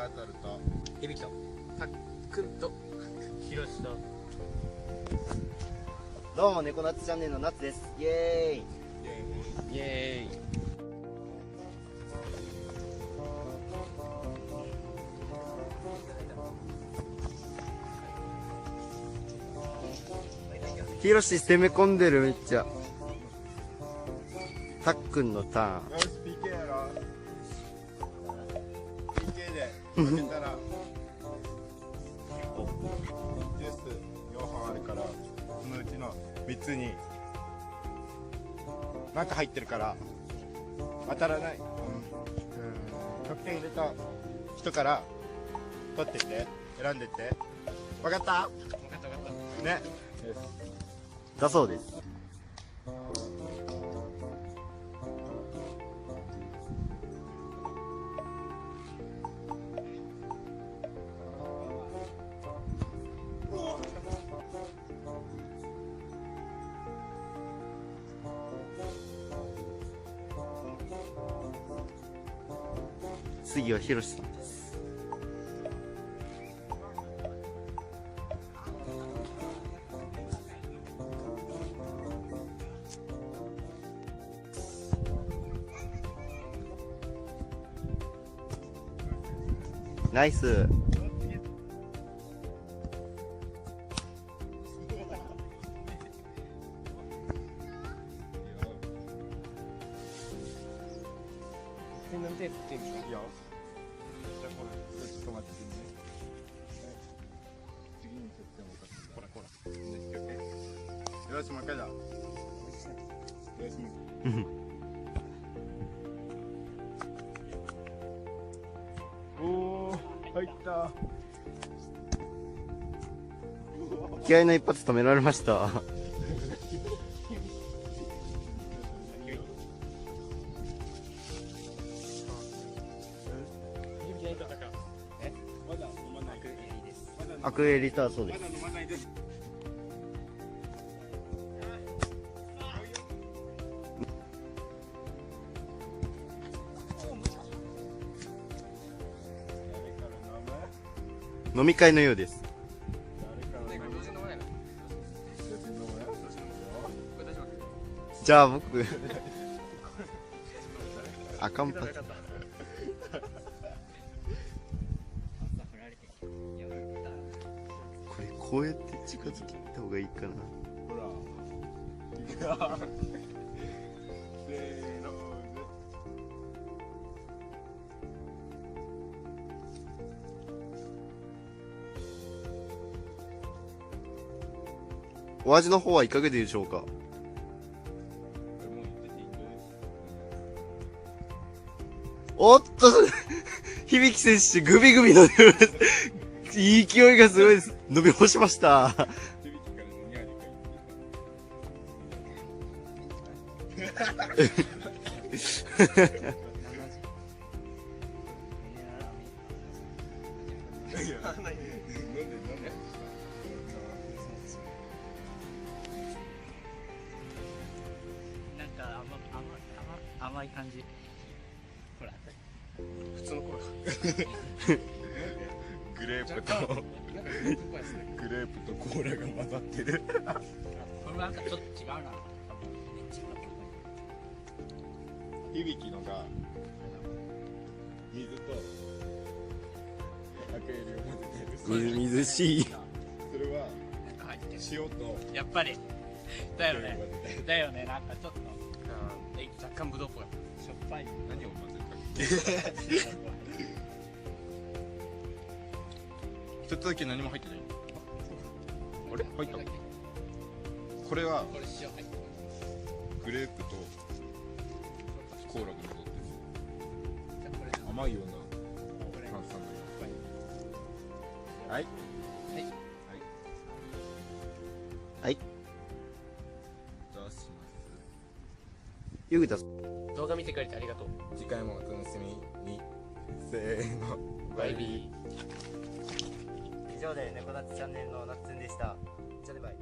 タートルと響とたっくんとひろしと。どうも猫夏チャンネルの夏です。イエーイ。イエーイ。ひろし攻め込んでるめっちゃ。たっくんのターン。よし PK やろ PK で負けたらジュース4本あるからそのうちの3つになんか入ってるから当たらない、得点入れた人から取ってって選んでって分かった？ね。よしだそうです。次はひろしさんです。ナイス。なんでってんの？いいよ。じゃあこれちょっと待ってね。次に取ってもらって。こらこら。よしもう一回だ。よし。おお入った。気合の一発止められました。アクエリターそうです。飲み会のようです。じゃあ僕あかんぱこうやって近づけた方がいいかな。ほら。せーの。お味の方はいかがでしょうか。おっと響選手グビグビ伸びます。いい勢いがすごいです。伸び干しました。なんか甘い感じ。ほら普通の頃グレープとコーラが混ざってる。これなんかちょっと違うな。響のが水とアクエリを混ぜてる。みずみずしい。それは塩とやっぱりだよね。だよね。なんかちょっと若干ぶどうっぽい。しょっぱい。何を混ぜたっけ？一つだけ何も入ってない。あれ入った？これはこれ塩入ってグレープとコーラが混ざってる。甘いような炭酸が。はい。はい。出します。ゆぐた動画見てくれてありがとう。次回もお楽しみに。せーの。バイビー。以上で猫夏チャンネルのなっつんでした。じゃあねバイ。